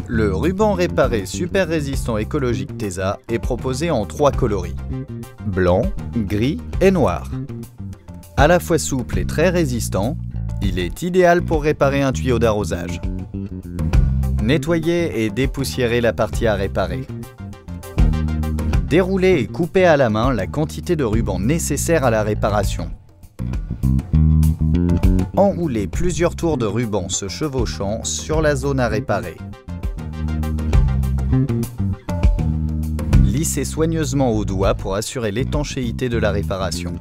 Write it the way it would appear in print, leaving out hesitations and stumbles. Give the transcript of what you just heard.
Le ruban réparé super résistant écologique Tesa est proposé en 3 coloris: blanc, gris et noir. À la fois souple et très résistant, il est idéal pour réparer un tuyau d'arrosage. Nettoyer et dépoussiérer la partie à réparer. Dérouler et couper à la main la quantité de ruban nécessaire à la réparation. Enrouler plusieurs tours de ruban se chevauchant sur la zone à réparer. Lisser soigneusement au doigt pour assurer l'étanchéité de la réparation.